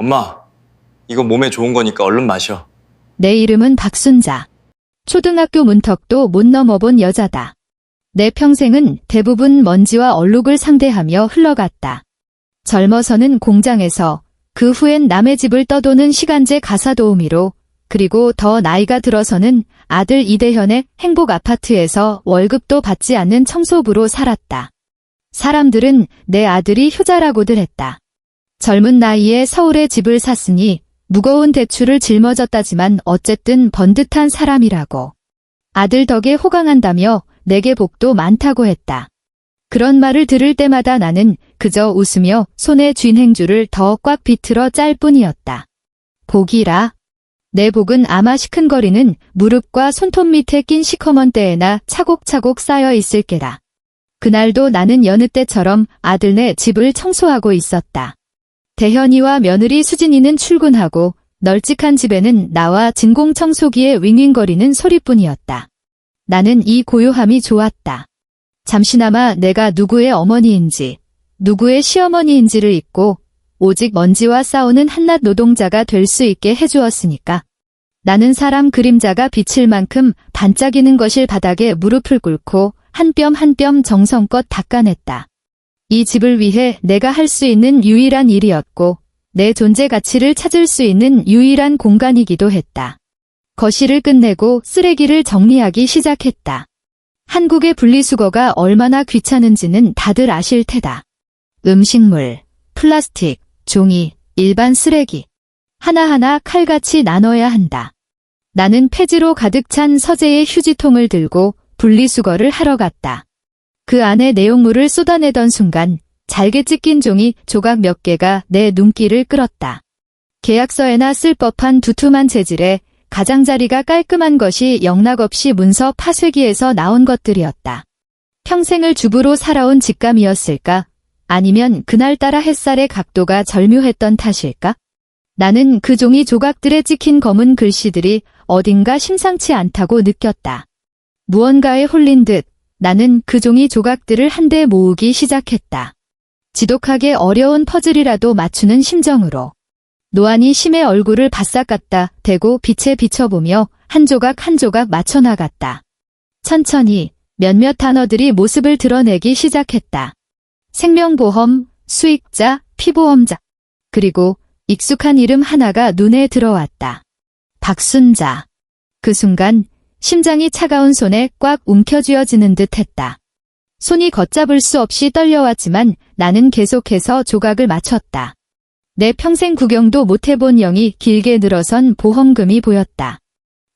엄마, 이거 몸에 좋은 거니까 얼른 마셔. 내 이름은 박순자. 초등학교 문턱도 못 넘어본 여자다. 내 평생은 대부분 먼지와 얼룩을 상대하며 흘러갔다. 젊어서는 공장에서, 그 후엔 남의 집을 떠도는 시간제 가사 도우미로, 그리고 더 나이가 들어서는 아들 이대현의 행복 아파트에서 월급도 받지 않는 청소부로 살았다. 사람들은 내 아들이 효자라고들 했다. 젊은 나이에 서울에 집을 샀으니 무거운 대출을 짊어졌다지만 어쨌든 번듯한 사람이라고. 아들 덕에 호강한다며 내게 복도 많다고 했다. 그런 말을 들을 때마다 나는 그저 웃으며 손에 쥔 행주를 더 꽉 비틀어 짤 뿐이었다. 복이라. 내 복은 아마 시큰거리는 무릎과 손톱 밑에 낀 시커먼 때에나 차곡차곡 쌓여 있을 게다. 그날도 나는 여느 때처럼 아들네 집을 청소하고 있었다. 대현이와 며느리 수진이는 출근하고 널찍한 집에는 나와 진공청소기에 윙윙거리는 소리뿐이었다. 나는 이 고요함이 좋았다. 잠시나마 내가 누구의 어머니인지, 누구의 시어머니인지를 잊고 오직 먼지와 싸우는 한낱 노동자가 될 수 있게 해주었으니까. 나는 사람 그림자가 비칠 만큼 반짝이는 거실 바닥에 무릎을 꿇고 한 뼘 한 뼘 정성껏 닦아냈다. 이 집을 위해 내가 할 수 있는 유일한 일이었고 내 존재 가치를 찾을 수 있는 유일한 공간이기도 했다. 거실을 끝내고 쓰레기를 정리하기 시작했다. 한국의 분리수거가 얼마나 귀찮은지는 다들 아실 테다. 음식물, 플라스틱, 종이, 일반 쓰레기. 하나하나 칼같이 나눠야 한다. 나는 폐지로 가득 찬 서재의 휴지통을 들고 분리수거를 하러 갔다. 그 안에 내용물을 쏟아내던 순간 잘게 찢긴 종이 조각 몇 개가 내 눈길을 끌었다. 계약서에나 쓸 법한 두툼한 재질에 가장자리가 깔끔한 것이 영락없이 문서 파쇄기에서 나온 것들이었다. 평생을 주부로 살아온 직감이었을까? 아니면 그날따라 햇살의 각도가 절묘했던 탓일까? 나는 그 종이 조각들에 찍힌 검은 글씨들이 어딘가 심상치 않다고 느꼈다. 무언가에 홀린 듯 나는 그 종이 조각들을 한데 모으기 시작했다. 지독하게 어려운 퍼즐이라도 맞추는 심정으로. 노안이 심해 얼굴을 바싹 갖다 대고 빛에 비춰보며 한 조각 한 조각 맞춰나갔다. 천천히 몇몇 단어들이 모습을 드러내기 시작했다. 생명보험, 수익자, 피보험자. 그리고 익숙한 이름 하나가 눈에 들어왔다. 박순자. 그 순간 심장이 차가운 손에 꽉 움켜쥐어지는 듯 했다. 손이 걷잡을 수 없이 떨려왔지만 나는 계속해서 조각을 맞췄다. 내 평생 구경도 못해본 영이 길게 늘어선 보험금이 보였다.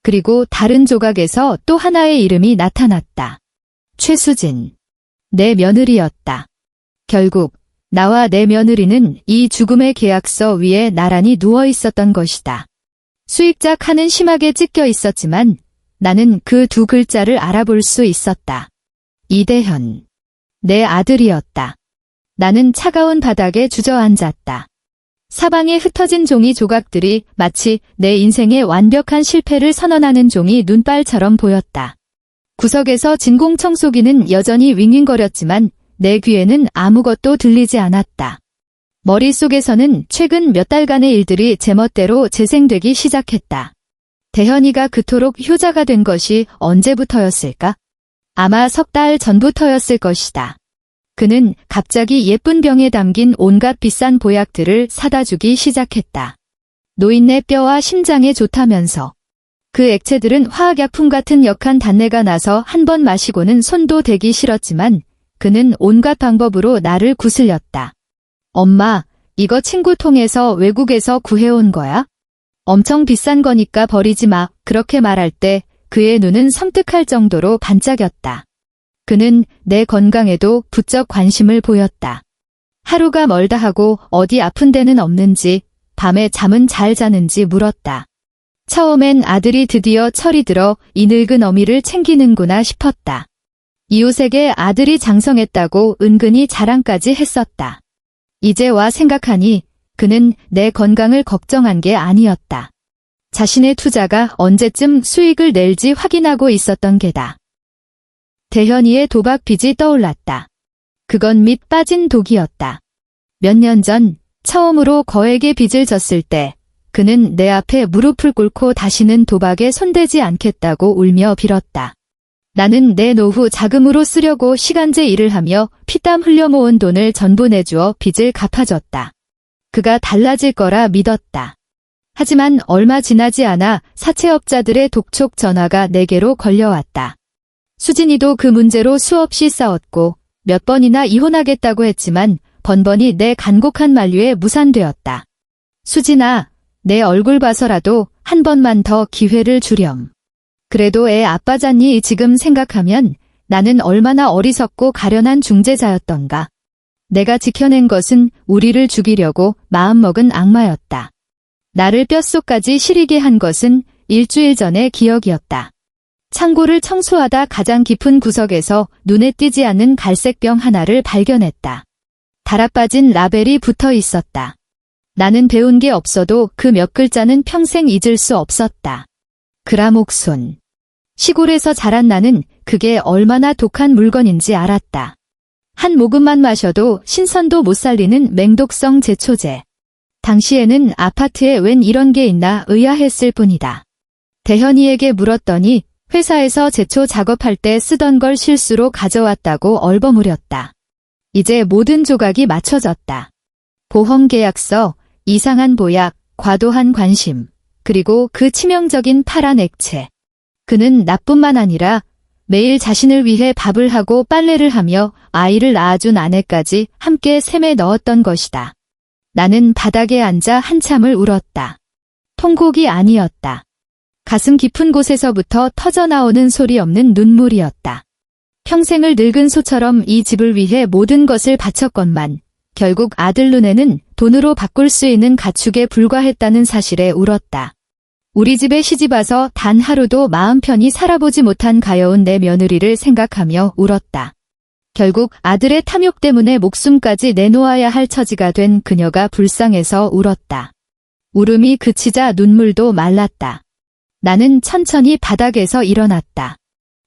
그리고 다른 조각에서 또 하나의 이름이 나타났다. 최수진. 내 며느리였다. 결국 나와 내 며느리는 이 죽음의 계약서 위에 나란히 누워 있었던 것이다. 수익자 칸은 심하게 찢겨 있었지만 나는 그 두 글자를 알아볼 수 있었다. 이대현. 내 아들이었다. 나는 차가운 바닥에 주저앉았다. 사방에 흩어진 종이 조각들이 마치 내 인생의 완벽한 실패를 선언하는 종이 눈발처럼 보였다. 구석에서 진공청소기는 여전히 윙윙거렸지만 내 귀에는 아무것도 들리지 않았다. 머릿속에서는 최근 몇 달간의 일들이 제멋대로 재생되기 시작했다. 대현이가 그토록 효자가 된 것이 언제부터였을까? 아마 석 달 전부터였을 것이다. 그는 갑자기 예쁜 병에 담긴 온갖 비싼 보약들을 사다 주기 시작했다. 노인네 뼈와 심장에 좋다면서. 그 액체들은 화학약품 같은 역한 단내가 나서 한 번 마시고는 손도 대기 싫었지만 그는 온갖 방법으로 나를 구슬렸다. 엄마, 이거 친구 통해서 외국에서 구해온 거야? 엄청 비싼 거니까 버리지 마. 그렇게 말할 때 그의 눈은 섬뜩할 정도로 반짝였다. 그는 내 건강에도 부쩍 관심을 보였다. 하루가 멀다 하고 어디 아픈 데는 없는지, 밤에 잠은 잘 자는지 물었다. 처음엔 아들이 드디어 철이 들어 이 늙은 어미를 챙기는구나 싶었다. 이웃에게 아들이 장성했다고 은근히 자랑까지 했었다. 이제 와 생각하니 그는 내 건강을 걱정한 게 아니었다. 자신의 투자가 언제쯤 수익을 낼지 확인하고 있었던 게다. 대현이의 도박 빚이 떠올랐다. 그건 밑 빠진 독이었다. 몇 년 전 처음으로 거액의 빚을 졌을 때 그는 내 앞에 무릎을 꿇고 다시는 도박에 손대지 않겠다고 울며 빌었다. 나는 내 노후 자금으로 쓰려고 시간제 일을 하며 피땀 흘려 모은 돈을 전부 내주어 빚을 갚아줬다. 그가 달라질 거라 믿었다. 하지만 얼마 지나지 않아 사채업자들의 독촉 전화가 내게로 걸려왔다. 수진이도 그 문제로 수없이 싸웠고 몇 번이나 이혼하겠다고 했지만 번번이 내 간곡한 만류에 무산되었다. 수진아, 내 얼굴 봐서라도 한 번만 더 기회를 주렴. 그래도 애 아빠잖니. 지금 생각하면 나는 얼마나 어리석고 가련한 중재자였던가. 내가 지켜낸 것은 우리를 죽이려고 마음먹은 악마였다. 나를 뼛속까지 시리게 한 것은 일주일 전의 기억이었다. 창고를 청소하다 가장 깊은 구석에서 눈에 띄지 않는 갈색병 하나를 발견했다. 달아빠진 라벨이 붙어 있었다. 나는 배운 게 없어도 그 몇 글자는 평생 잊을 수 없었다. 그라목손. 시골에서 자란 나는 그게 얼마나 독한 물건인지 알았다. 한 모금만 마셔도 신선도 못 살리는 맹독성 제초제. 당시에는 아파트에 웬 이런 게 있나 의아했을 뿐이다. 대현이에게 물었더니 회사에서 제초 작업할 때 쓰던 걸 실수로 가져왔다고 얼버무렸다. 이제 모든 조각이 맞춰졌다. 보험계약서, 이상한 보약, 과도한 관심, 그리고 그 치명적인 파란 액체. 그는 나뿐만 아니라 매일 자신을 위해 밥을 하고 빨래를 하며 아이를 낳아준 아내까지 함께 샘에 넣었던 것이다. 나는 바닥에 앉아 한참을 울었다. 통곡이 아니었다. 가슴 깊은 곳에서부터 터져나오는 소리 없는 눈물이었다. 평생을 늙은 소처럼 이 집을 위해 모든 것을 바쳤건만 결국 아들 눈에는 돈으로 바꿀 수 있는 가축에 불과했다는 사실에 울었다. 우리 집에 시집와서 단 하루도 마음 편히 살아보지 못한 가여운 내 며느리를 생각하며 울었다. 결국 아들의 탐욕 때문에 목숨까지 내놓아야 할 처지가 된 그녀가 불쌍해서 울었다. 울음이 그치자 눈물도 말랐다. 나는 천천히 바닥에서 일어났다.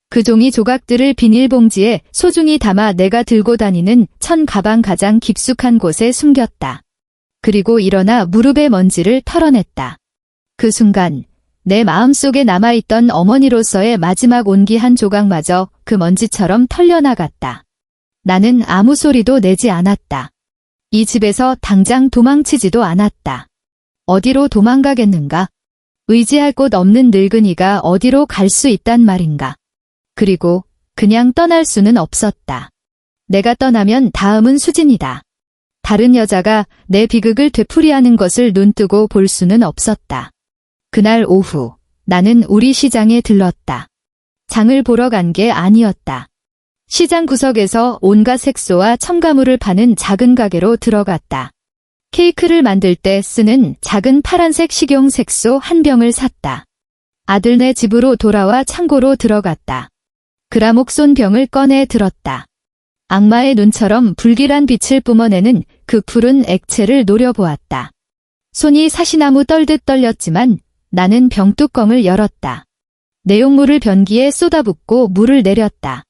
그 종이 조각들을 비닐봉지에 소중히 담아 내가 들고 다니는 천 가방 가장 깊숙한 곳에 숨겼다. 그리고 일어나 무릎의 먼지를 털어냈다. 그 순간 내 마음속에 남아있던 어머니로서의 마지막 온기 한 조각마저 그 먼지처럼 털려나갔다. 나는 아무 소리도 내지 않았다. 이 집에서 당장 도망치지도 않았다. 어디로 도망가겠는가? 의지할 곳 없는 늙은이가 어디로 갈 수 있단 말인가? 그리고 그냥 떠날 수는 없었다. 내가 떠나면 다음은 수진이다. 다른 여자가 내 비극을 되풀이하는 것을 눈뜨고 볼 수는 없었다. 그날 오후 나는 우리 시장에 들렀다. 장을 보러 간 게 아니었다. 시장 구석에서 온갖 색소와 첨가물을 파는 작은 가게로 들어갔다. 케이크를 만들 때 쓰는 작은 파란색 식용 색소 한 병을 샀다. 아들네 집으로 돌아와 창고로 들어갔다. 그라목손 병을 꺼내 들었다. 악마의 눈처럼 불길한 빛을 뿜어내는 그 푸른 액체를 노려보았다. 손이 사시나무 떨듯 떨렸지만 나는 병뚜껑을 열었다. 내용물을 변기에 쏟아붓고 물을 내렸다.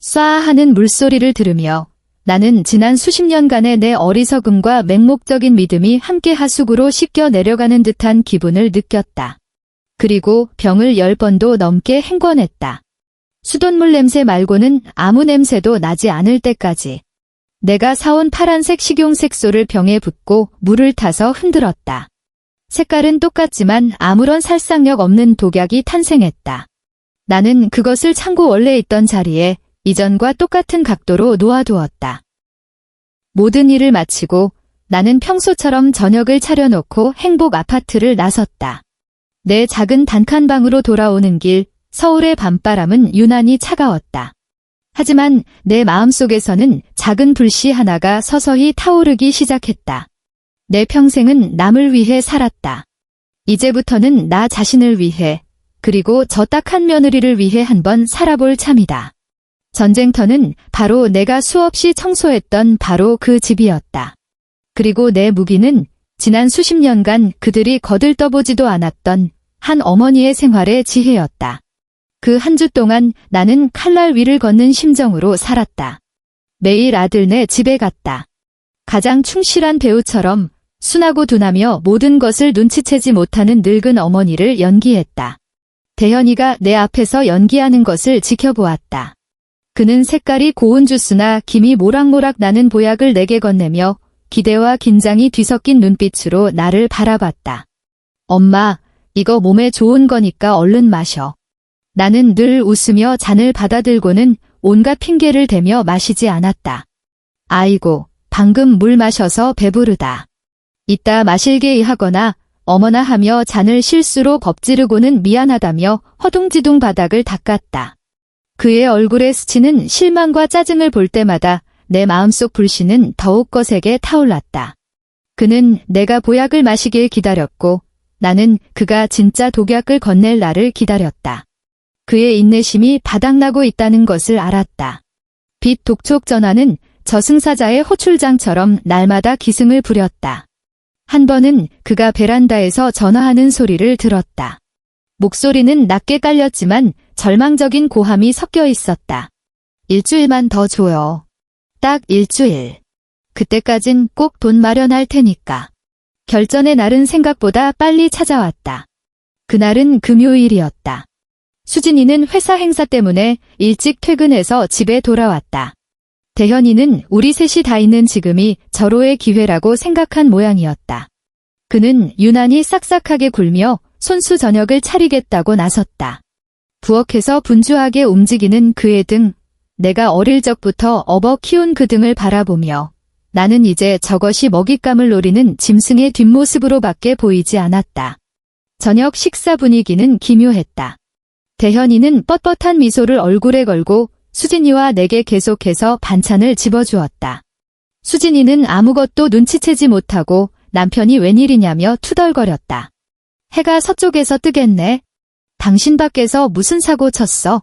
쏴 하는 물소리를 들으며 나는 지난 수십 년간의 내 어리석음과 맹목적인 믿음이 함께 하수구로 씻겨 내려가는 듯한 기분을 느꼈다. 그리고 병을 10번도 넘게 헹궈냈다. 수돗물 냄새 말고는 아무 냄새도 나지 않을 때까지. 내가 사온 파란색 식용색소를 병에 붓고 물을 타서 흔들었다. 색깔은 똑같지만 아무런 살상력 없는 독약이 탄생했다. 나는 그것을 창고 원래 있던 자리에 이전과 똑같은 각도로 놓아두었다. 모든 일을 마치고 나는 평소처럼 저녁을 차려놓고 행복 아파트를 나섰다. 내 작은 단칸방으로 돌아오는 길, 서울의 밤바람은 유난히 차가웠다. 하지만 내 마음속에서는 작은 불씨 하나가 서서히 타오르기 시작했다. 내 평생은 남을 위해 살았다. 이제부터는 나 자신을 위해, 그리고 저 딱 한 며느리를 위해 한번 살아볼 참이다. 전쟁터는 바로 내가 수없이 청소했던 바로 그 집이었다. 그리고 내 무기는 지난 수십 년간 그들이 거들떠보지도 않았던 한 어머니의 생활의 지혜였다. 그 한 주 동안 나는 칼날 위를 걷는 심정으로 살았다. 매일 아들네 집에 갔다. 가장 충실한 배우처럼 순하고 둔하며 모든 것을 눈치채지 못하는 늙은 어머니를 연기했다. 대현이가 내 앞에서 연기하는 것을 지켜보았다. 그는 색깔이 고운 주스나 김이 모락모락 나는 보약을 내게 건네며 기대와 긴장이 뒤섞인 눈빛으로 나를 바라봤다. 엄마, 이거 몸에 좋은 거니까 얼른 마셔. 나는 늘 웃으며 잔을 받아들고는 온갖 핑계를 대며 마시지 않았다. 아이고, 방금 물 마셔서 배부르다. 이따 마실게 하거나 어머나 하며 잔을 실수로 엎지르고는 미안하다며 허둥지둥 바닥을 닦았다. 그의 얼굴에 스치는 실망과 짜증을 볼 때마다 내 마음속 불씨는 더욱 거세게 타올랐다. 그는 내가 보약을 마시길 기다렸고 나는 그가 진짜 독약을 건넬 날을 기다렸다. 그의 인내심이 바닥나고 있다는 것을 알았다. 빛 독촉 전화는 저승사자의 호출장처럼 날마다 기승을 부렸다. 한 번은 그가 베란다에서 전화하는 소리를 들었다. 목소리는 낮게 깔렸지만 절망적인 고함이 섞여 있었다. 일주일만 더 줘요. 딱 일주일. 그때까진 꼭 돈 마련할 테니까. 결전의 날은 생각보다 빨리 찾아왔다. 그날은 금요일이었다. 수진이는 회사 행사 때문에 일찍 퇴근해서 집에 돌아왔다. 대현이는 우리 셋이 다 있는 지금이 절호의 기회라고 생각한 모양이었다. 그는 유난히 싹싹하게 굴며 손수 저녁을 차리겠다고 나섰다. 부엌에서 분주하게 움직이는 그의 등, 내가 어릴 적부터 업어 키운 그 등을 바라보며 나는 이제 저것이 먹잇감을 노리는 짐승의 뒷모습으로밖에 보이지 않았다. 저녁 식사 분위기는 기묘했다. 대현이는 뻣뻣한 미소를 얼굴에 걸고 수진이와 내게 계속해서 반찬을 집어주었다. 수진이는 아무것도 눈치채지 못하고 남편이 웬일이냐며 투덜거렸다. 해가 서쪽에서 뜨겠네. 당신 밖에서 무슨 사고 쳤어?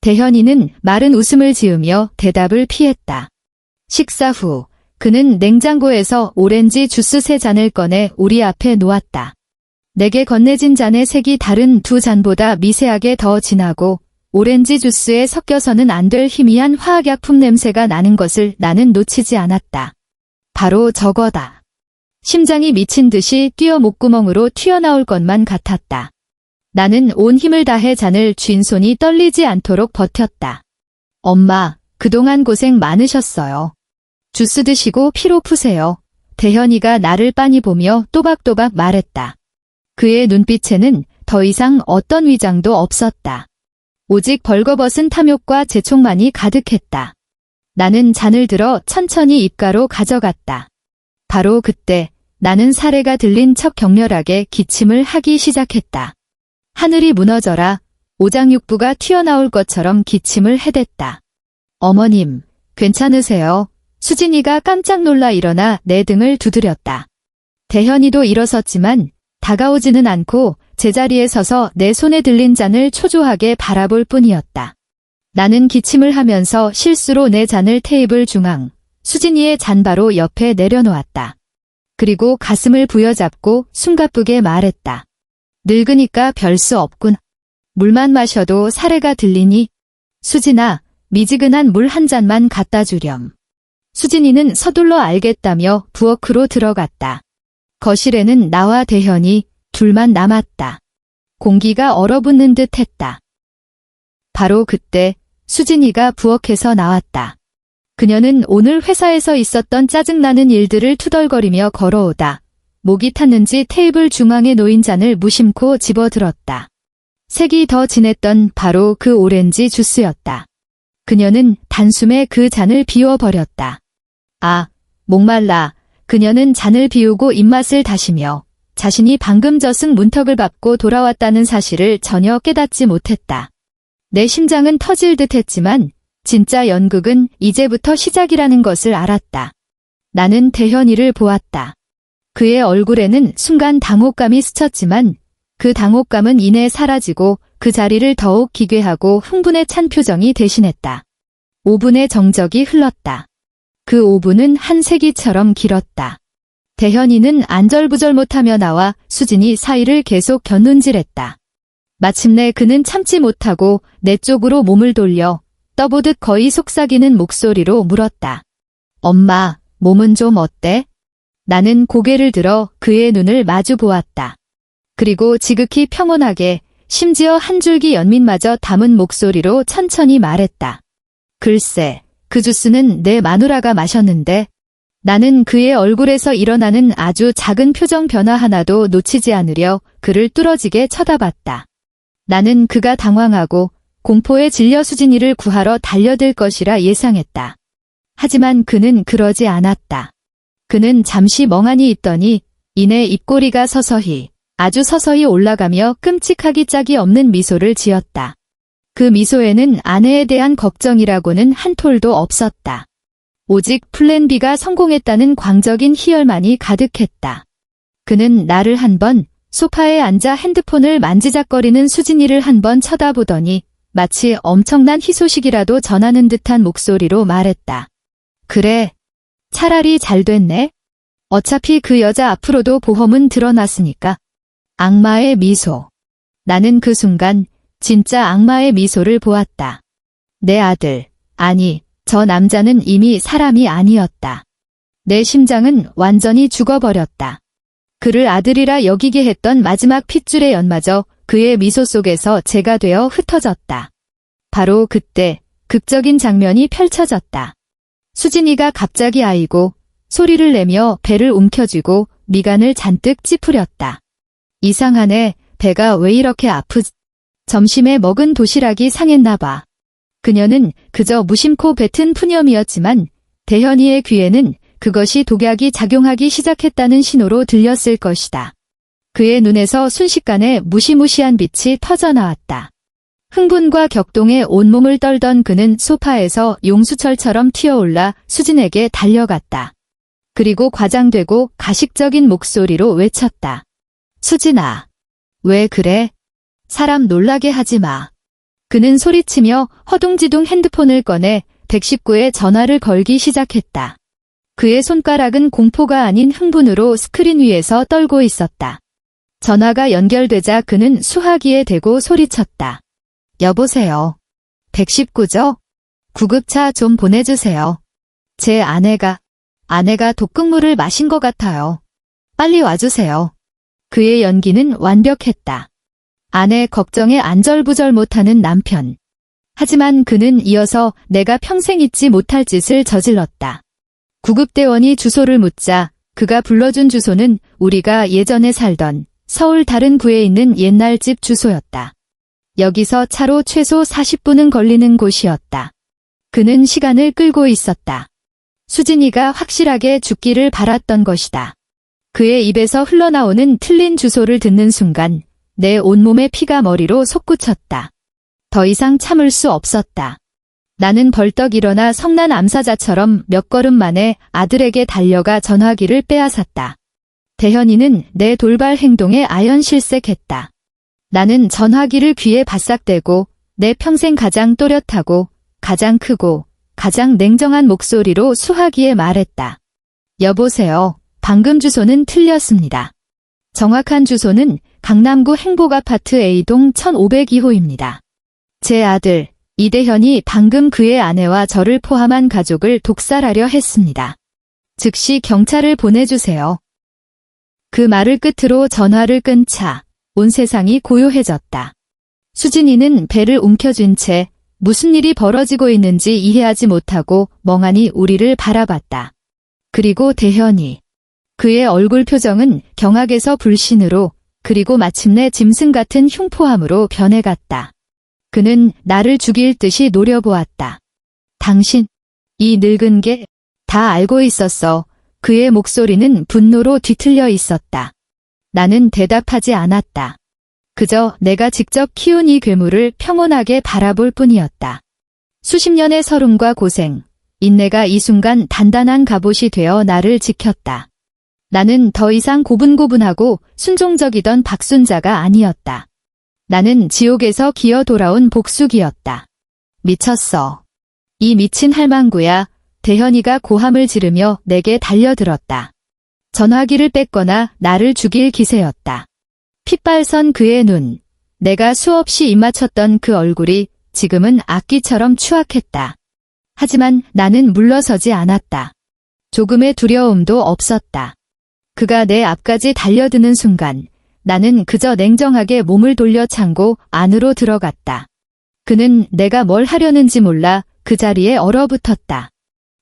대현이는 마른 웃음을 지으며 대답을 피했다. 식사 후 그는 냉장고에서 오렌지 주스 3잔을 꺼내 우리 앞에 놓았다. 내게 건네진 잔의 색이 다른 두 잔보다 미세하게 더 진하고 오렌지 주스에 섞여서는 안 될 희미한 화학약품 냄새가 나는 것을 나는 놓치지 않았다. 바로 저거다. 심장이 미친 듯이 뛰어 목구멍으로 튀어나올 것만 같았다. 나는 온 힘을 다해 잔을 쥔 손이 떨리지 않도록 버텼다. 엄마, 그동안 고생 많으셨어요. 주스 드시고 피로 푸세요. 대현이가 나를 빤히 보며 또박또박 말했다. 그의 눈빛에는 더 이상 어떤 위장도 없었다. 오직 벌거벗은 탐욕과 재촉만이 가득했다. 나는 잔을 들어 천천히 입가로 가져갔다. 바로 그때 나는 사례가 들린 척 격렬하게 기침을 하기 시작했다. 하늘이 무너져라 오장육부가 튀어나올 것처럼 기침을 해댔다. 어머님, 괜찮으세요? 수진이가 깜짝 놀라 일어나 내 등을 두드렸다. 대현이도 일어섰지만 다가오지는 않고 제자리에 서서 내 손에 들린 잔을 초조하게 바라볼 뿐이었다. 나는 기침을 하면서 실수로 내 잔을 테이블 중앙, 수진이의 잔 바로 옆에 내려놓았다. 그리고 가슴을 부여잡고 숨가쁘게 말했다. 늙으니까 별 수 없군. 물만 마셔도 사례가 들리니? 수진아, 미지근한 물 한 잔만 갖다 주렴. 수진이는 서둘러 알겠다며 부엌으로 들어갔다. 거실에는 나와 대현이 둘만 남았다. 공기가 얼어붙는 듯 했다. 바로 그때 수진이가 부엌에서 나왔다. 그녀는 오늘 회사에서 있었던 짜증나는 일들을 투덜거리며 걸어오다. 목이 탔는지 테이블 중앙에 놓인 잔을 무심코 집어들었다. 색이 더 진했던 바로 그 오렌지 주스였다. 그녀는 단숨에 그 잔을 비워버렸다. 아, 목말라. 그녀는 잔을 비우고 입맛을 다시며 자신이 방금 젖은 문턱을 밟고 돌아왔다는 사실을 전혀 깨닫지 못했다. 내 심장은 터질 듯 했지만 진짜 연극은 이제부터 시작이라는 것을 알았다. 나는 대현이를 보았다. 그의 얼굴에는 순간 당혹감이 스쳤지만 그 당혹감은 이내 사라지고 그 자리를 더욱 기괴하고 흥분에 찬 표정이 대신했다. 5분의 정적이 흘렀다. 그 5분은 한 세기처럼 길었다. 대현이는 안절부절 못하며 나와 수진이 사이를 계속 곁눈질했다. 마침내 그는 참지 못하고 내 쪽으로 몸을 돌려 떠보듯 거의 속삭이는 목소리로 물었다. 엄마, 몸은 좀 어때? 나는 고개를 들어 그의 눈을 마주 보았다. 그리고 지극히 평온하게 심지어 한 줄기 연민마저 담은 목소리로 천천히 말했다. 글쎄, 그 주스는 내 마누라가 마셨는데. 나는 그의 얼굴에서 일어나는 아주 작은 표정 변화 하나도 놓치지 않으려 그를 뚫어지게 쳐다봤다. 나는 그가 당황하고 공포에 질려 수진이를 구하러 달려들 것이라 예상했다. 하지만 그는 그러지 않았다. 그는 잠시 멍하니 있더니 이내 입꼬리가 서서히, 아주 서서히 올라가며 끔찍하기 짝이 없는 미소를 지었다. 그 미소에는 아내에 대한 걱정이라고는 한 톨도 없었다. 오직 플랜 B가 성공했다는 광적인 희열만이 가득했다. 그는 나를 한 번, 소파에 앉아 핸드폰을 만지작거리는 수진이를 한 번 쳐다보더니 마치 엄청난 희소식이라도 전하는 듯한 목소리로 말했다. 그래. 차라리 잘 됐네. 어차피 그 여자 앞으로도 보험은 드러났으니까. 악마의 미소. 나는 그 순간 진짜 악마의 미소를 보았다. 내 아들, 아니, 저 남자는 이미 사람이 아니었다. 내 심장은 완전히 죽어버렸다. 그를 아들이라 여기게 했던 마지막 핏줄의 연마저 그의 미소 속에서 재가 되어 흩어졌다. 바로 그때 극적인 장면이 펼쳐졌다. 수진이가 갑자기 아이고 소리를 내며 배를 움켜쥐고 미간을 잔뜩 찌푸렸다. 이상하네, 배가 왜 이렇게 아프지? 점심에 먹은 도시락이 상했나 봐. 그녀는 그저 무심코 뱉은 푸념이었지만 대현이의 귀에는 그것이 독약이 작용하기 시작했다는 신호로 들렸을 것이다. 그의 눈에서 순식간에 무시무시한 빛이 터져나왔다. 흥분과 격동에 온몸을 떨던 그는 소파에서 용수철처럼 튀어올라 수진에게 달려갔다. 그리고 과장되고 가식적인 목소리로 외쳤다. 수진아, 왜 그래? 사람 놀라게 하지 마. 그는 소리치며 허둥지둥 핸드폰을 꺼내 119에 전화를 걸기 시작했다. 그의 손가락은 공포가 아닌 흥분으로 스크린 위에서 떨고 있었다. 전화가 연결되자 그는 수화기에 대고 소리쳤다. 여보세요. 119죠? 구급차 좀 보내주세요. 제 아내가 독극물을 마신 것 같아요. 빨리 와주세요. 그의 연기는 완벽했다. 아내 걱정에 안절부절 못하는 남편. 하지만 그는 이어서 내가 평생 잊지 못할 짓을 저질렀다. 구급대원이 주소를 묻자 그가 불러준 주소는 우리가 예전에 살던 서울 다른 구에 있는 옛날 집 주소였다. 여기서 차로 최소 40분은 걸리는 곳이었다. 그는 시간을 끌고 있었다. 수진이가 확실하게 죽기를 바랐던 것이다. 그의 입에서 흘러나오는 틀린 주소를 듣는 순간 내 온몸의 피가 머리로 솟구쳤다. 더 이상 참을 수 없었다. 나는 벌떡 일어나 성난 암사자처럼 몇 걸음 만에 아들에게 달려가 전화기를 빼앗았다. 대현이는 내 돌발 행동에 아연실색했다. 나는 전화기를 귀에 바싹 대고 내 평생 가장 또렷하고 가장 크고 가장 냉정한 목소리로 수화기에 말했다. 여보세요. 방금 주소는 틀렸습니다. 정확한 주소는 강남구 행복아파트 A동 1502호입니다. 제 아들 이대현이 방금 그의 아내와 저를 포함한 가족을 독살하려 했습니다. 즉시 경찰을 보내주세요. 그 말을 끝으로 전화를 끈 차 온 세상이 고요해졌다. 수진이는 배를 움켜쥔 채 무슨 일이 벌어지고 있는지 이해하지 못하고 멍하니 우리를 바라봤다. 그리고 대현이. 그의 얼굴 표정은 경악에서 불신으로 그리고 마침내 짐승 같은 흉포함으로 변해갔다. 그는 나를 죽일 듯이 노려보았다. 당신, 이 늙은 게 다 알고 있었어. 그의 목소리는 분노로 뒤틀려 있었다. 나는 대답하지 않았다. 그저 내가 직접 키운 이 괴물을 평온하게 바라볼 뿐이었다. 수십 년의 서름과 고생, 인내가 이 순간 단단한 갑옷이 되어 나를 지켰다. 나는 더 이상 고분고분하고 순종적이던 박순자가 아니었다. 나는 지옥에서 기어 돌아온 복수기였다. 미쳤어. 이 미친 할망구야. 대현이가 고함을 지르며 내게 달려들었다. 전화기를 뺏거나 나를 죽일 기세였다. 핏발선 그의 눈, 내가 수없이 입맞췄던 그 얼굴이 지금은 악기처럼 추악했다. 하지만 나는 물러서지 않았다. 조금의 두려움도 없었다. 그가 내 앞까지 달려드는 순간 나는 그저 냉정하게 몸을 돌려 창고 안으로 들어갔다. 그는 내가 뭘 하려는지 몰라 그 자리에 얼어붙었다.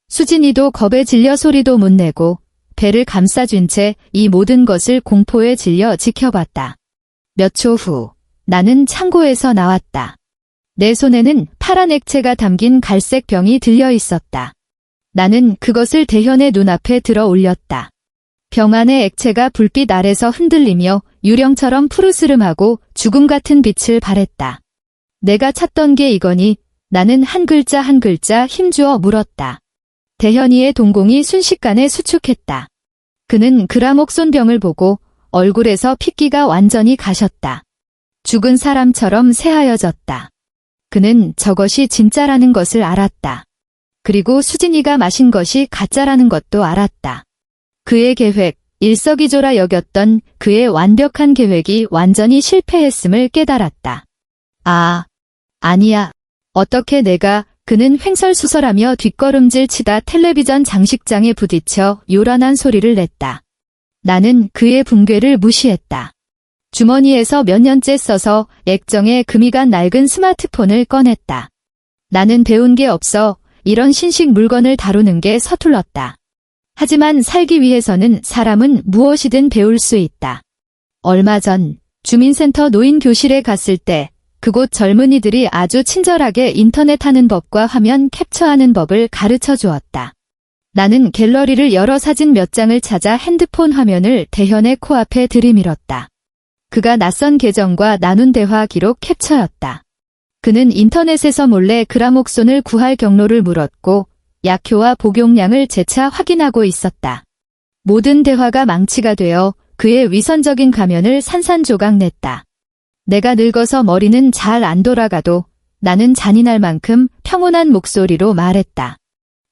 수진이도 겁에 질려 소리도 못 내고 배를 감싸쥔 채 이 모든 것을 공포에 질려 지켜봤다. 몇 초 후 나는 창고에서 나왔다. 내 손에는 파란 액체가 담긴 갈색 병이 들려 있었다. 나는 그것을 대현의 눈앞에 들어 올렸다. 병 안의 액체가 불빛 아래서 흔들리며 유령처럼 푸르스름하고 죽음 같은 빛을 발했다. 내가 찾던 게 이거니? 나는 한 글자 한 글자 힘주어 물었다. 대현이의 동공이 순식간에 수축했다. 그는 그라목손 병을 보고 얼굴에서 핏기가 완전히 가셨다. 죽은 사람처럼 새하여졌다. 그는 저것이 진짜라는 것을 알았다. 그리고 수진이가 마신 것이 가짜라는 것도 알았다. 그의 계획, 일석이조라 여겼던 그의 완벽한 계획이 완전히 실패했음을 깨달았다. 아니야. 어떻게 내가, 그는 횡설수설하며 뒷걸음질 치다 텔레비전 장식장에 부딪혀 요란한 소리를 냈다. 나는 그의 붕괴를 무시했다. 주머니에서 몇 년째 써서 액정에 금이 간 낡은 스마트폰을 꺼냈다. 나는 배운 게 없어 이런 신식 물건을 다루는 게 서툴렀다. 하지만 살기 위해서는 사람은 무엇이든 배울 수 있다. 얼마 전 주민센터 노인교실에 갔을 때 그곳 젊은이들이 아주 친절하게 인터넷 하는 법과 화면 캡처하는 법을 가르쳐 주었다. 나는 갤러리를 열어 사진 몇 장을 찾아 핸드폰 화면을 대현의 코앞에 들이밀었다. 그가 낯선 계정과 나눈 대화 기록 캡처였다. 그는 인터넷에서 몰래 그라목손을 구할 경로를 물었고 약효와 복용량을 재차 확인하고 있었다. 모든 대화가 망치가 되어 그의 위선적인 가면을 산산조각 냈다. 내가 늙어서 머리는 잘 안 돌아가도 나는 잔인할 만큼 평온한 목소리로 말했다.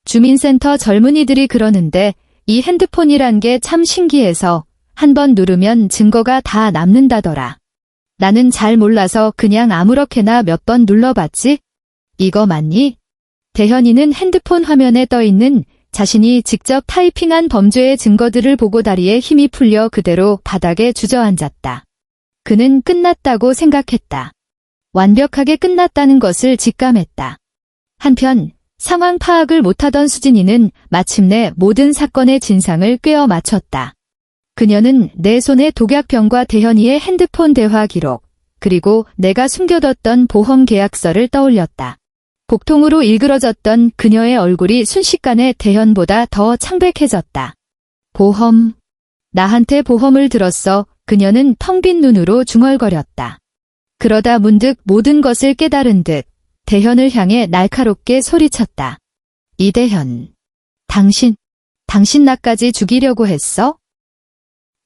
주민센터 젊은이들이 그러는데 이 핸드폰이란 게 참 신기해서 한 번 누르면 증거가 다 남는다더라. 나는 잘 몰라서 그냥 아무렇게나 몇 번 눌러봤지? 이거 맞니? 대현이는 핸드폰 화면에 떠있는 자신이 직접 타이핑한 범죄의 증거들을 보고 다리에 힘이 풀려 그대로 바닥에 주저앉았다. 그는 끝났다고 생각했다. 완벽하게 끝났다는 것을 직감했다. 한편 상황 파악을 못하던 수진이는 마침내 모든 사건의 진상을 꿰어 맞췄다. 그녀는 내 손에 독약병과 대현이의 핸드폰 대화 기록, 그리고 내가 숨겨뒀던 보험 계약서를 떠올렸다. 복통으로 일그러졌던 그녀의 얼굴이 순식간에 대현보다 더 창백해졌다. 보험. 나한테 보험을 들었어. 그녀는 텅 빈 눈으로 중얼거렸다. 그러다 문득 모든 것을 깨달은 듯 대현을 향해 날카롭게 소리쳤다. 이대현. 당신 나까지 죽이려고 했어?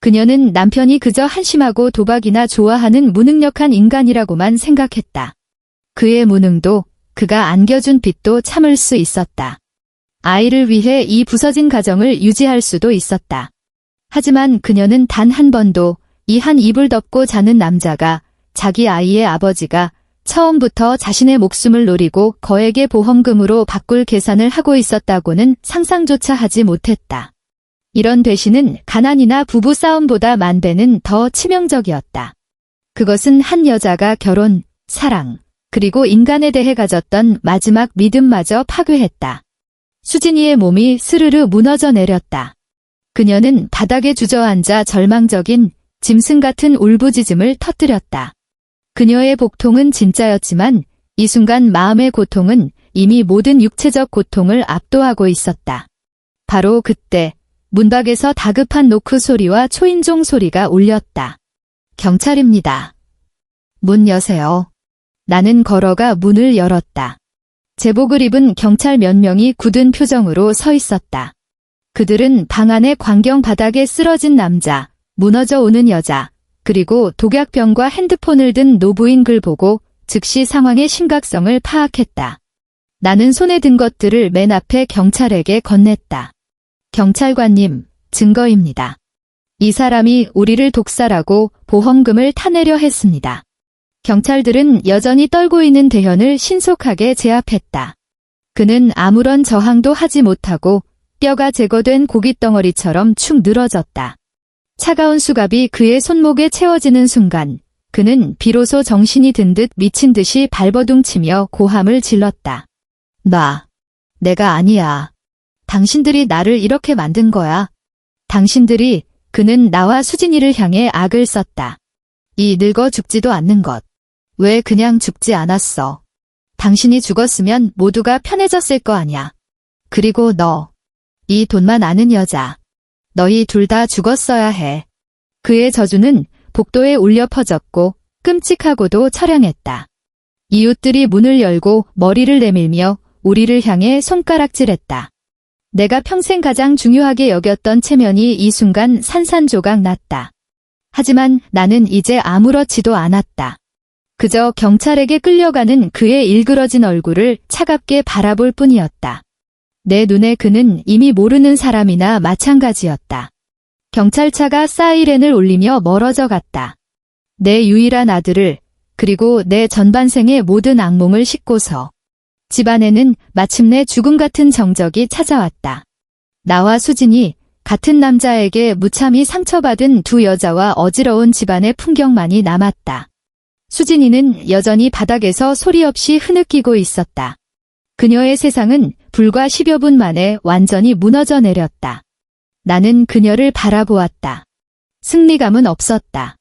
그녀는 남편이 그저 한심하고 도박이나 좋아하는 무능력한 인간이라고만 생각했다. 그의 무능도 그가 안겨준 빚도 참을 수 있었다. 아이를 위해 이 부서진 가정을 유지할 수도 있었다. 하지만 그녀는 단 한 번도 이 한 이불 덮고 자는 남자가, 자기 아이의 아버지가 처음부터 자신의 목숨을 노리고 거액의 보험금으로 바꿀 계산을 하고 있었다고는 상상조차 하지 못했다. 이런 배신은 가난이나 부부싸움보다 만 배는 더 치명적이었다. 그것은 한 여자가 결혼, 사랑, 그리고 인간에 대해 가졌던 마지막 믿음마저 파괴했다. 수진이의 몸이 스르르 무너져 내렸다. 그녀는 바닥에 주저앉아 절망적인 짐승 같은 울부짖음을 터뜨렸다. 그녀의 복통은 진짜였지만 이 순간 마음의 고통은 이미 모든 육체적 고통을 압도하고 있었다. 바로 그때 문 밖에서 다급한 노크 소리와 초인종 소리가 울렸다. 경찰입니다. 문 여세요. 나는 걸어가 문을 열었다. 제복을 입은 경찰 몇 명이 굳은 표정으로 서 있었다. 그들은 방 안의 광경 바닥에 쓰러진 남자, 무너져 오는 여자, 그리고 독약병과 핸드폰을 든 노부인을 보고 즉시 상황의 심각성을 파악했다. 나는 손에 든 것들을 맨 앞에 경찰에게 건넸다. 경찰관님, 증거입니다. 이 사람이 우리를 독살하고 보험금을 타내려 했습니다. 경찰들은 여전히 떨고 있는 대현을 신속하게 제압했다. 그는 아무런 저항도 하지 못하고 뼈가 제거된 고깃덩어리처럼 축 늘어졌다. 차가운 수갑이 그의 손목에 채워지는 순간 그는 비로소 정신이 든 듯 미친 듯이 발버둥치며 고함을 질렀다. 내가 아니야. 당신들이 나를 이렇게 만든 거야. 당신들이. 그는 나와 수진이를 향해 악을 썼다. 이 늙어 죽지도 않는 것. 왜 그냥 죽지 않았어? 당신이 죽었으면 모두가 편해졌을 거 아냐. 그리고 너. 이 돈만 아는 여자. 너희 둘 다 죽었어야 해. 그의 저주는 복도에 울려 퍼졌고 끔찍하고도 처량했다. 이웃들이 문을 열고 머리를 내밀며 우리를 향해 손가락질했다. 내가 평생 가장 중요하게 여겼던 체면이 이 순간 산산조각 났다. 하지만 나는 이제 아무렇지도 않았다. 그저 경찰에게 끌려가는 그의 일그러진 얼굴을 차갑게 바라볼 뿐이었다. 내 눈에 그는 이미 모르는 사람이나 마찬가지였다. 경찰차가 사이렌을 울리며 멀어져 갔다. 내 유일한 아들을, 그리고 내 전반생의 모든 악몽을 싣고서 집안에는 마침내 죽음 같은 정적이 찾아왔다. 나와 수진이 같은 남자에게 무참히 상처받은 두 여자와 어지러운 집안의 풍경만이 남았다. 수진이는 여전히 바닥에서 소리 없이 흐느끼고 있었다. 그녀의 세상은 불과 10여 분 만에 완전히 무너져 내렸다. 나는 그녀를 바라보았다. 승리감은 없었다.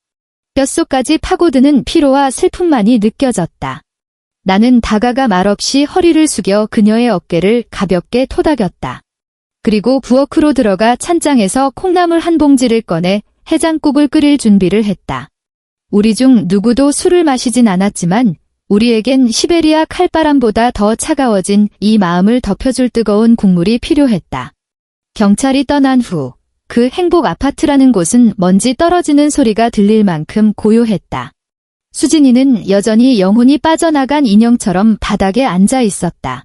뼛속까지 파고드는 피로와 슬픔만이 느껴졌다. 나는 다가가 말없이 허리를 숙여 그녀의 어깨를 가볍게 토닥였다. 그리고 부엌으로 들어가 찬장에서 콩나물 한 봉지를 꺼내 해장국을 끓일 준비를 했다. 우리 중 누구도 술을 마시진 않았지만 우리에겐 시베리아 칼바람보다 더 차가워진 이 마음을 덮여줄 뜨거운 국물이 필요했다. 경찰이 떠난 후 그 행복 아파트라는 곳은 먼지 떨어지는 소리가 들릴 만큼 고요했다. 수진이는 여전히 영혼이 빠져나간 인형처럼 바닥에 앉아 있었다.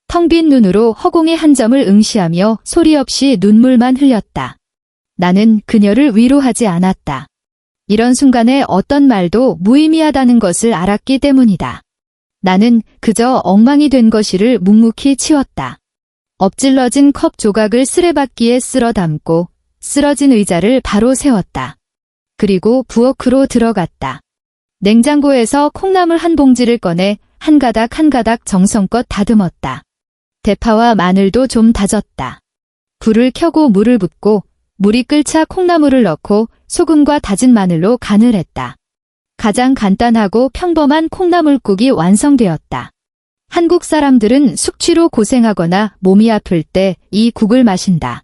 텅 빈 눈으로 허공의 한 점을 응시하며 소리 없이 눈물만 흘렸다. 나는 그녀를 위로하지 않았다. 이런 순간에 어떤 말도 무의미하다는 것을 알았기 때문이다. 나는 그저 엉망이 된 것이를 묵묵히 치웠다. 엎질러진 컵 조각을 쓰레받기에 쓸어 담고 쓰러진 의자를 바로 세웠다. 그리고 부엌으로 들어갔다. 냉장고에서 콩나물 한 봉지를 꺼내 한 가닥 한 가닥 정성껏 다듬었다. 대파와 마늘도 좀 다졌다. 불을 켜고 물을 붓고 물이 끓자 콩나물을 넣고 소금과 다진 마늘로 간을 했다. 가장 간단하고 평범한 콩나물국이 완성되었다. 한국 사람들은 숙취로 고생하거나 몸이 아플 때 이 국을 마신다.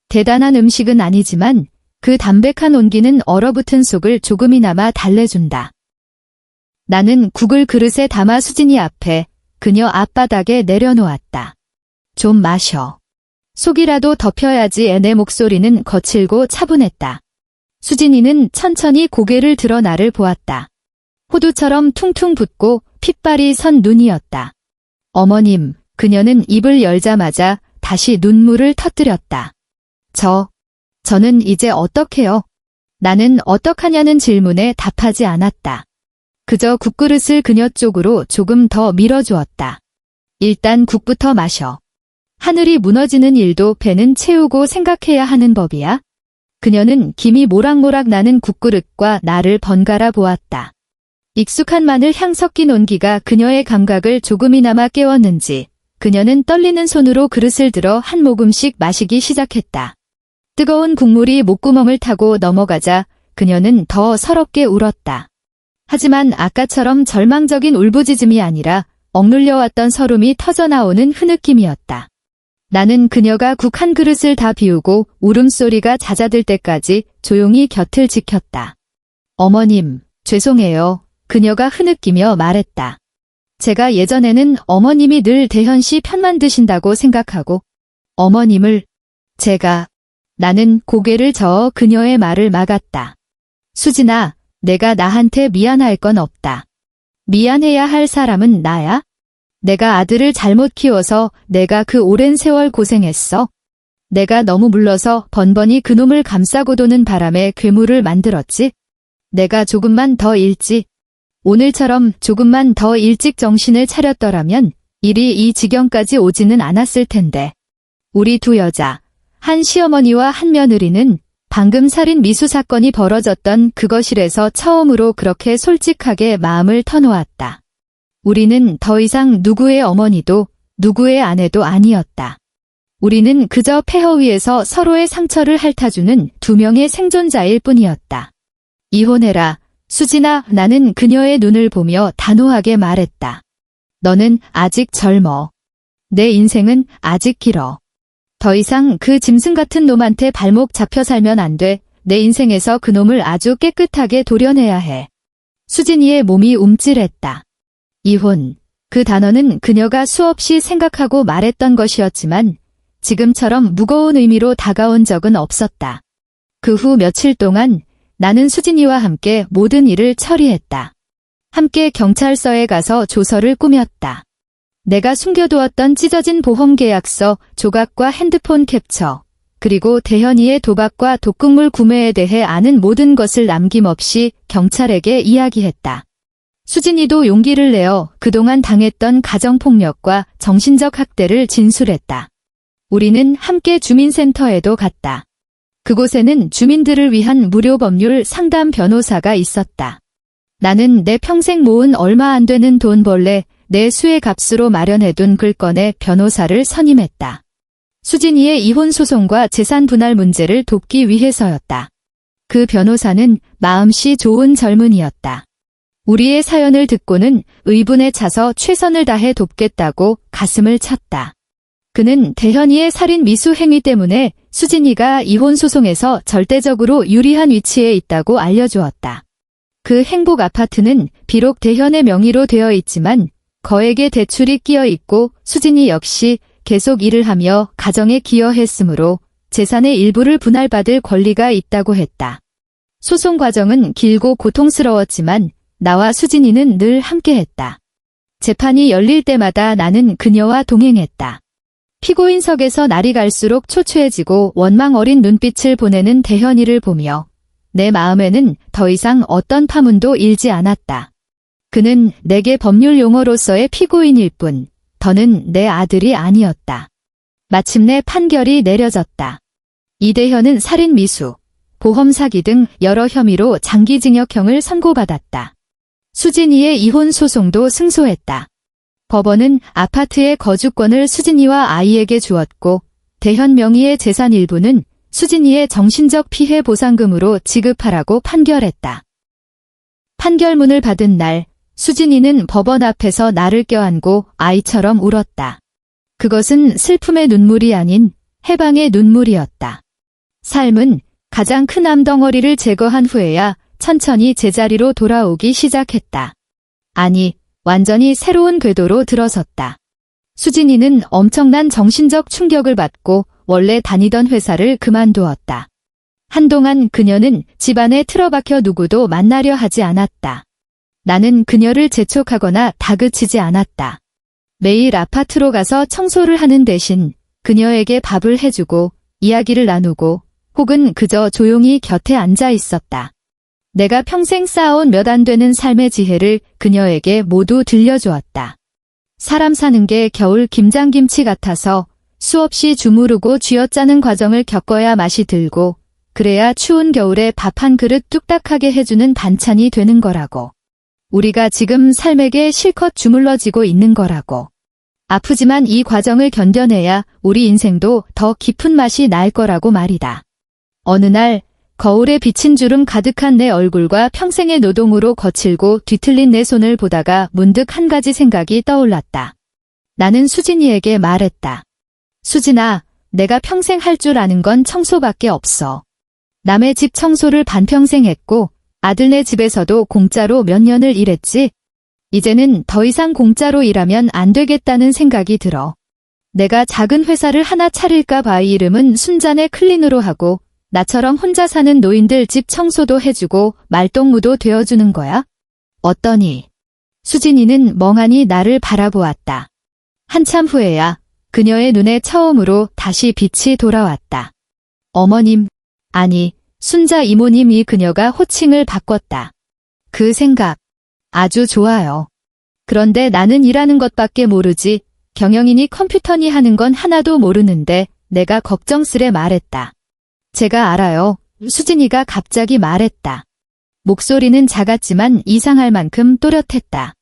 대단한 음식은 아니지만 그 담백한 온기는 얼어붙은 속을 조금이나마 달래준다. 나는 국을 그릇에 담아 수진이 앞에 그녀 앞바닥에 내려놓았다. 좀 마셔. 속이라도 덮여야지. 내 목소리는 거칠고 차분했다. 수진이는 천천히 고개를 들어 나를 보았다. 호두처럼 퉁퉁 붓고 핏발이 선 눈이었다. 어머님, 그녀는 입을 열자마자 다시 눈물을 터뜨렸다. 저는 이제 어떡해요? 나는 어떡하냐는 질문에 답하지 않았다. 그저 국그릇을 그녀 쪽으로 조금 더 밀어주었다. 일단 국부터 마셔. 하늘이 무너지는 일도 배는 채우고 생각해야 하는 법이야. 그녀는 김이 모락모락 나는 국그릇과 나를 번갈아 보았다. 익숙한 마늘 향 섞인 온기가 그녀의 감각을 조금이나마 깨웠는지 그녀는 떨리는 손으로 그릇을 들어 한 모금씩 마시기 시작했다. 뜨거운 국물이 목구멍을 타고 넘어가자 그녀는 더 서럽게 울었다. 하지만 아까처럼 절망적인 울부짖음이 아니라 억눌려왔던 서름이 터져나오는 흐느낌이었다. 나는 그녀가 국 한 그릇을 다 비우고 울음소리가 잦아들 때까지 조용히 곁을 지켰다. 어머님, 죄송해요. 그녀가 흐느끼며 말했다. 제가 예전에는 어머님이 늘 대현 씨 편만 드신다고 생각하고 어머님을 나는 고개를 저어 그녀의 말을 막았다. 수진아, 내가 나한테 미안할 건 없다. 미안해야 할 사람은 나야? 내가 아들을 잘못 키워서 내가 그 오랜 세월 고생했어. 내가 너무 물러서 번번이 그놈을 감싸고 도는 바람에 괴물을 만들었지. 내가 조금만 더 일찍, 오늘처럼 조금만 더 일찍 정신을 차렸더라면 일이 이 지경까지 오지는 않았을 텐데. 우리 두 여자, 한 시어머니와 한 며느리는 방금 살인 미수 사건이 벌어졌던 그 거실에서 처음으로 그렇게 솔직하게 마음을 터놓았다. 우리는 더 이상 누구의 어머니도 누구의 아내도 아니었다. 우리는 그저 폐허 위에서 서로의 상처를 핥아주는 두 명의 생존자일 뿐이었다. 이혼해라, 수진아. 나는 그녀의 눈을 보며 단호하게 말했다. 너는 아직 젊어. 내 인생은 아직 길어. 더 이상 그 짐승 같은 놈한테 발목 잡혀 살면 안 돼. 내 인생에서 그 놈을 아주 깨끗하게 도려내야 해. 수진이의 몸이 움찔했다. 이혼. 그 단어는 그녀가 수없이 생각하고 말했던 것이었지만 지금처럼 무거운 의미로 다가온 적은 없었다. 그 후 며칠 동안 나는 수진이와 함께 모든 일을 처리했다. 함께 경찰서에 가서 조서를 꾸몄다. 내가 숨겨두었던 찢어진 보험계약서, 조각과 핸드폰 캡처, 그리고 대현이의 도박과 독극물 구매에 대해 아는 모든 것을 남김없이 경찰에게 이야기했다. 수진이도 용기를 내어 그동안 당했던 가정폭력과 정신적 학대를 진술했다. 우리는 함께 주민센터에도 갔다. 그곳에는 주민들을 위한 무료 법률 상담 변호사가 있었다. 나는 내 평생 모은 얼마 안 되는 돈벌레 내 수의 값으로 마련해둔 글건에 변호사를 선임했다. 수진이의 이혼 소송과 재산 분할 문제를 돕기 위해서였다. 그 변호사는 마음씨 좋은 젊은이였다. 우리의 사연을 듣고는 의분에 차서 최선을 다해 돕겠다고 가슴을 쳤다. 그는 대현이의 살인 미수 행위 때문에 수진이가 이혼 소송에서 절대적으로 유리한 위치에 있다고 알려주었다. 그 행복 아파트는 비록 대현의 명의로 되어 있지만 거액의 대출이 끼어 있고 수진이 역시 계속 일을 하며 가정에 기여했으므로 재산의 일부를 분할받을 권리가 있다고 했다. 소송 과정은 길고 고통스러웠지만 나와 수진이는 늘 함께했다. 재판이 열릴 때마다 나는 그녀와 동행했다. 피고인석에서 날이 갈수록 초췌해지고 원망 어린 눈빛을 보내는 대현이를 보며 내 마음에는 더 이상 어떤 파문도 일지 않았다. 그는 내게 법률 용어로서의 피고인일 뿐, 더는 내 아들이 아니었다. 마침내 판결이 내려졌다. 이대현은 살인 미수, 보험 사기 등 여러 혐의로 장기징역형을 선고받았다. 수진이의 이혼 소송도 승소했다. 법원은 아파트의 거주권을 수진이와 아이에게 주었고 대현 명의의 재산 일부는 수진이의 정신적 피해 보상금으로 지급하라고 판결했다. 판결문을 받은 날 수진이는 법원 앞에서 나를 껴안고 아이처럼 울었다. 그것은 슬픔의 눈물이 아닌 해방의 눈물이었다. 삶은 가장 큰 암덩어리를 제거한 후에야 천천히 제자리로 돌아오기 시작했다. 아니, 완전히 새로운 궤도로 들어섰다. 수진이는 엄청난 정신적 충격을 받고 원래 다니던 회사를 그만두었다. 한동안 그녀는 집안에 틀어박혀 누구도 만나려 하지 않았다. 나는 그녀를 재촉하거나 다그치지 않았다. 매일 아파트로 가서 청소를 하는 대신 그녀에게 밥을 해주고 이야기를 나누고 혹은 그저 조용히 곁에 앉아 있었다. 내가 평생 쌓아온 몇 안 되는 삶의 지혜를 그녀에게 모두 들려주었다. 사람 사는 게 겨울 김장김치 같아서 수없이 주무르고 쥐어짜는 과정을 겪어야 맛이 들고 그래야 추운 겨울에 밥 한 그릇 뚝딱하게 해주는 반찬이 되는 거라고. 우리가 지금 삶에게 실컷 주물러지고 있는 거라고. 아프지만 이 과정을 견뎌내야 우리 인생도 더 깊은 맛이 날 거라고 말이다. 어느 날 거울에 비친 주름 가득한 내 얼굴과 평생의 노동으로 거칠고 뒤틀린 내 손을 보다가 문득 한 가지 생각이 떠올랐다. 나는 수진이에게 말했다. 수진아, 내가 평생 할 줄 아는 건 청소밖에 없어. 남의 집 청소를 반평생 했고 아들네 집에서도 공짜로 몇 년을 일했지. 이제는 더 이상 공짜로 일하면 안 되겠다는 생각이 들어. 내가 작은 회사를 하나 차릴까 봐. 이름은 순잔의 클린으로 하고 나처럼 혼자 사는 노인들 집 청소도 해주고 말동무도 되어주는 거야? 어떠니? 수진이는 멍하니 나를 바라보았다. 한참 후에야 그녀의 눈에 처음으로 다시 빛이 돌아왔다. 어머님, 아니, 순자 이모님이 그녀가 호칭을 바꿨다. 그 생각, 아주 좋아요. 그런데 나는 일하는 것밖에 모르지 경영이니 컴퓨터니 하는 건 하나도 모르는데 내가 걱정스레 말했다. 제가 알아요. 수진이가 갑자기 말했다. 목소리는 작았지만 이상할 만큼 또렷했다.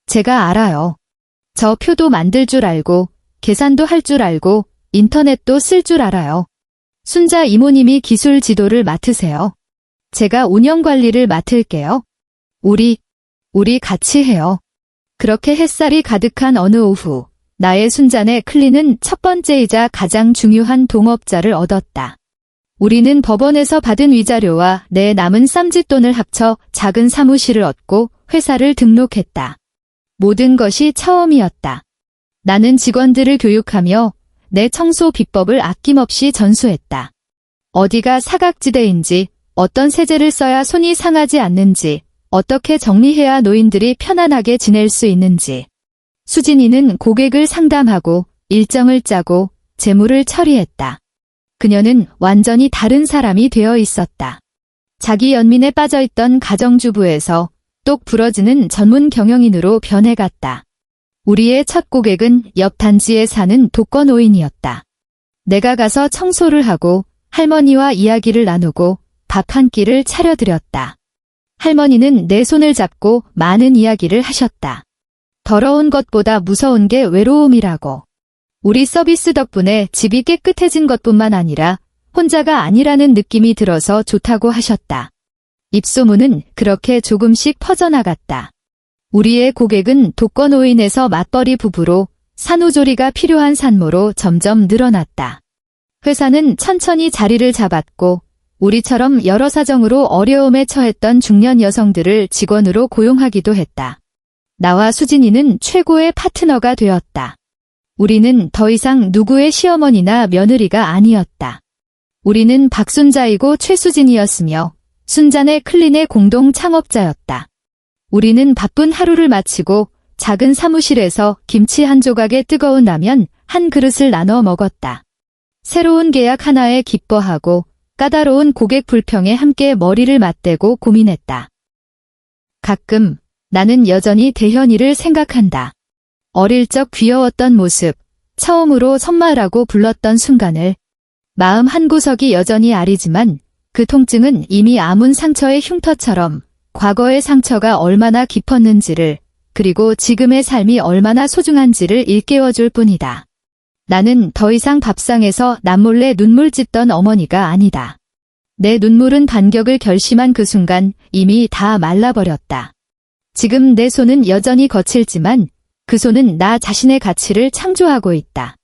제가 알아요. 저 표도 만들 줄 알고, 계산도 할 줄 알고, 인터넷도 쓸 줄 알아요. 순자 이모님이 기술 지도를 맡으세요. 제가 운영 관리를 맡을게요. 우리 같이 해요. 그렇게 햇살이 가득한 어느 오후, 나의 순잔의 클리는 첫 번째이자 가장 중요한 동업자를 얻었다. 우리는 법원에서 받은 위자료와 내 남은 쌈짓돈을 합쳐 작은 사무실을 얻고 회사를 등록했다. 모든 것이 처음이었다. 나는 직원들을 교육하며 내 청소 비법을 아낌없이 전수했다. 어디가 사각지대인지, 어떤 세제를 써야 손이 상하지 않는지, 어떻게 정리해야 노인들이 편안하게 지낼 수 있는지. 수진이는 고객을 상담하고 일정을 짜고 재무를 처리했다. 그녀는 완전히 다른 사람이 되어 있었다. 자기 연민에 빠져있던 가정주부에서 똑 부러지는 전문 경영인으로 변해갔다. 우리의 첫 고객은 옆 단지에 사는 독거노인이었다. 내가 가서 청소를 하고 할머니와 이야기를 나누고 밥 한 끼를 차려드렸다. 할머니는 내 손을 잡고 많은 이야기를 하셨다. 더러운 것보다 무서운 게 외로움이라고. 우리 서비스 덕분에 집이 깨끗해진 것뿐만 아니라 혼자가 아니라는 느낌이 들어서 좋다고 하셨다. 입소문은 그렇게 조금씩 퍼져나갔다. 우리의 고객은 독거노인에서 맞벌이 부부로 산후조리가 필요한 산모로 점점 늘어났다. 회사는 천천히 자리를 잡았고 우리처럼 여러 사정으로 어려움에 처했던 중년 여성들을 직원으로 고용하기도 했다. 나와 수진이는 최고의 파트너가 되었다. 우리는 더 이상 누구의 시어머니나 며느리가 아니었다. 우리는 박순자이고 최수진이었으며 순잔의 클린의 공동 창업자였다. 우리는 바쁜 하루를 마치고 작은 사무실에서 김치 한 조각에 뜨거운 라면 한 그릇을 나눠 먹었다. 새로운 계약 하나에 기뻐하고 까다로운 고객 불평에 함께 머리를 맞대고 고민했다. 가끔 나는 여전히 대현이를 생각한다. 어릴 적 귀여웠던 모습, 처음으로 선마라고 불렀던 순간을. 마음 한구석이 여전히 아리지만 그 통증은 이미 아문 상처의 흉터처럼 과거의 상처가 얼마나 깊었는지를, 그리고 지금의 삶이 얼마나 소중한지를 일깨워줄 뿐이다. 나는 더 이상 밥상에서 남몰래 눈물 찢던 어머니가 아니다. 내 눈물은 반격을 결심한 그 순간 이미 다 말라버렸다. 지금 내 손은 여전히 거칠지만 그 손은 나 자신의 가치를 창조하고 있다.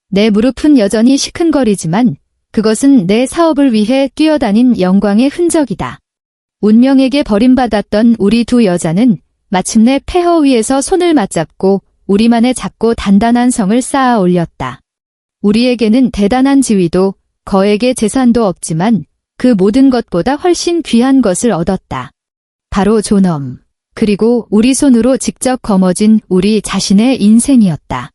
내 무릎은 여전히 시큰거리지만 그것은 내 사업을 위해 뛰어다닌 영광의 흔적이다. 운명에게 버림받았던 우리 두 여자는 마침내 폐허 위에서 손을 맞잡고 우리만의 작고 단단한 성을 쌓아 올렸다. 우리에게는 대단한 지위도 거액의 재산도 없지만 그 모든 것보다 훨씬 귀한 것을 얻었다. 바로 존엄, 그리고 우리 손으로 직접 거머쥔 우리 자신의 인생이었다.